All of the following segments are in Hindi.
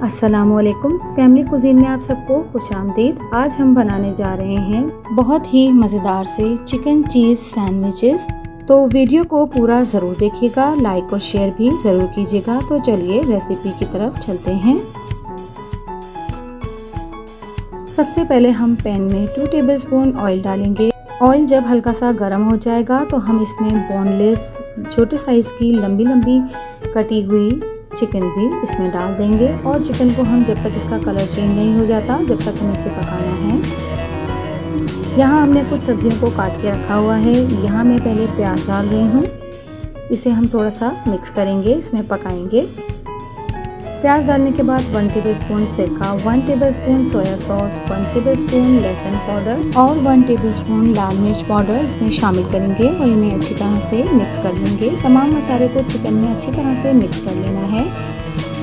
अस्सलामुअलैकुम फैमिली कुजीन में आप सबको खुशामदीद। आज हम बनाने जा रहे हैं बहुत ही मज़ेदार से चिकन चीज़ सैंडविचेस। तो वीडियो को पूरा ज़रूर देखिएगा, लाइक और शेयर भी ज़रूर कीजिएगा। तो चलिए रेसिपी की तरफ चलते हैं। सबसे पहले हम पैन में 2 टेबलस्पून ऑयल डालेंगे। ऑयल जब हल्का सा गर्म हो जाएगा तो हम इसमें बोनलेस छोटे साइज़ की लंबी कटी हुई चिकन भी इसमें डाल देंगे और चिकन को हम जब तक इसका कलर चेंज नहीं हो जाता जब तक हमें इसे पकाना है। यहाँ हमने कुछ सब्जियों को काट के रखा हुआ है। यहाँ मैं पहले प्याज डाल रही हूँ, इसे हम थोड़ा सा मिक्स करेंगे, इसमें पकाएंगे। प्याज डालने के बाद 1 टेबलस्पून सिरका, 1 टेबलस्पून सोया सॉस, 1 टेबलस्पून लहसुन पाउडर और 1 टेबलस्पून लाल मिर्च पाउडर इसमें शामिल करेंगे और इन्हें अच्छी तरह से मिक्स कर लेंगे। तमाम मसाले को चिकन में अच्छी तरह से मिक्स कर लेना है।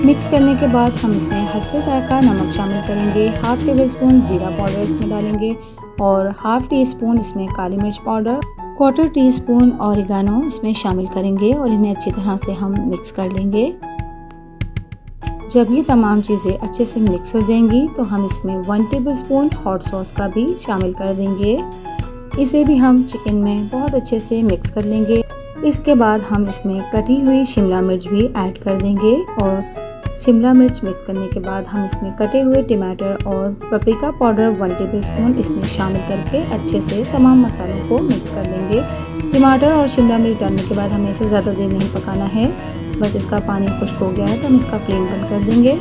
मिक्स करने के बाद हम इसमें हस्बे जायका नमक शामिल करेंगे। 1/2 टेबलस्पून ज़ीरा पाउडर इसमें डालेंगे और 1/2 टीस्पून इसमें काली मिर्च पाउडर, 1/4 टीस्पून ऑरिगानो इसमें शामिल करेंगे और इन्हें अच्छी तरह से हम मिक्स कर लेंगे। जब ये तमाम चीज़ें अच्छे से मिक्स हो जाएंगी तो हम इसमें 1 टेबलस्पून हॉट सॉस का भी शामिल कर देंगे। इसे भी हम चिकन में बहुत अच्छे से मिक्स कर लेंगे। इसके बाद हम इसमें कटी हुई शिमला मिर्च भी ऐड कर देंगे और शिमला मिर्च मिक्स करने के बाद हम इसमें कटे हुए टमाटर और पपरिका पाउडर 1 टेबलस्पून इसमें शामिल करके अच्छे से तमाम मसालों को मिक्स कर लेंगे। टमाटर और शिमला मिर्च डालने के बाद हमें इसे ज़्यादा देर नहीं पकाना है, बस इसका पानी खुश्क हो गया है तो हम इसका फ्लेम बंद कर देंगे।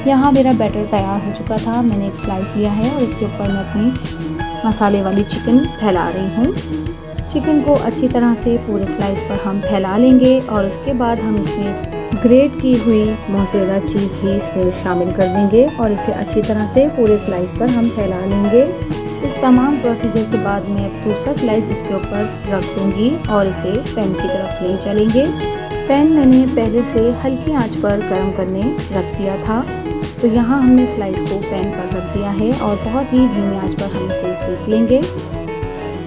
यहाँ मेरा बैटर तैयार हो चुका था। मैंने एक स्लाइस लिया है और इसके ऊपर मैं अपनी मसाले वाली चिकन फैला रही हूँ। चिकन को अच्छी तरह से पूरे स्लाइस पर हम फैला लेंगे और उसके बाद हम इसमें ग्रेट की हुई मोज़रेला चीज़ भी इसमें शामिल कर देंगे और इसे अच्छी तरह से पूरे स्लाइस पर हम फैला लेंगे। इस तमाम प्रोसीजर के बाद मैं दूसरा स्लाइस इसके ऊपर रख दूँगी और इसे पैन की तरफ ले चलेंगे। पैन मैंने पहले से हल्की आंच पर गर्म करने रख दिया था, तो यहाँ हमने स्लाइस को पैन पर रख दिया है और बहुत ही धीमी आंच पर हम इसे सेक लेंगे।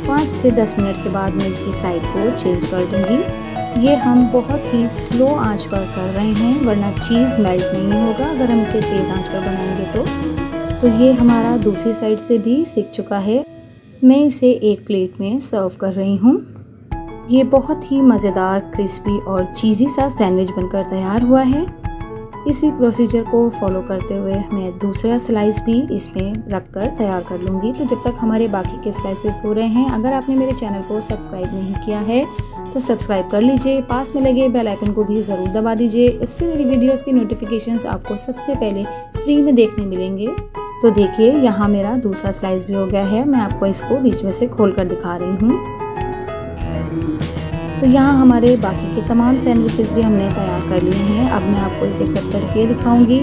5 से 10 मिनट के बाद मैं इसकी साइड को चेंज कर दूँगी। ये हम बहुत ही स्लो आंच पर कर रहे हैं वरना चीज़ मेल्ट नहीं होगा अगर हम इसे तेज़ आंच पर बनाएंगे तो ये हमारा दूसरी साइड से भी सिक चुका है। मैं इसे एक प्लेट में सर्व कर रही हूँ। ये बहुत ही मज़ेदार क्रिस्पी और चीज़ी सा सैंडविच बनकर तैयार हुआ है। इसी प्रोसीजर को फॉलो करते हुए मैं दूसरा स्लाइस भी इसमें रखकर तैयार कर लूँगी। तो जब तक हमारे बाकी के स्लाइसेस हो रहे हैं, अगर आपने मेरे चैनल को सब्सक्राइब नहीं किया है तो सब्सक्राइब कर लीजिए। पास में लगे बेल आइकन को भी ज़रूर दबा दीजिए, इससे मेरी वीडियोज़ की नोटिफिकेशंस आपको सबसे पहले फ्री में देखने मिलेंगे। तो देखिए यहाँ मेरा दूसरा स्लाइस भी हो गया है। मैं आपको इसको बीच में से खोल कर दिखा रही हूँ। तो यहाँ हमारे बाकी के तमाम सैंडविचेस भी हमने तैयार कर लिए हैं। अब मैं आपको इसे कट करके दिखाऊंगी।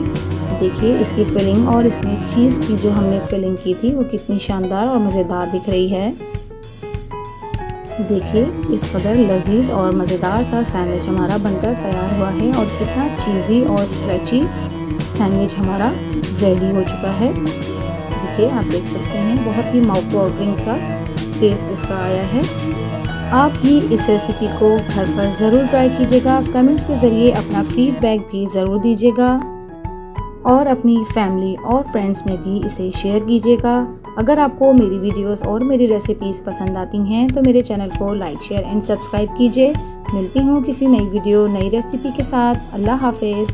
देखिए इसकी फिलिंग और इसमें चीज़ की जो हमने फिलिंग की थी वो कितनी शानदार और मज़ेदार दिख रही है। देखिए इस कदर लजीज और मज़ेदार सा सैंडविच हमारा बनकर तैयार हुआ है और कितना चीज़ी और स्ट्रेची सैंडविच हमारा रेडी हो चुका है। देखिए आप देख सकते हैं बहुत ही माउथ वाटरिंग सा टेस्ट इसका आया है। आप भी इस रेसिपी को घर पर ज़रूर ट्राई कीजिएगा। कमेंट्स के ज़रिए अपना फीडबैक भी ज़रूर दीजिएगा और अपनी फैमिली और फ्रेंड्स में भी इसे शेयर कीजिएगा। अगर आपको मेरी वीडियोस और मेरी रेसिपीज़ पसंद आती हैं तो मेरे चैनल को लाइक, शेयर एंड सब्सक्राइब कीजिए। मिलती हूँ किसी नई वीडियो, नई रेसिपी के साथ। अल्लाह हाफिज़।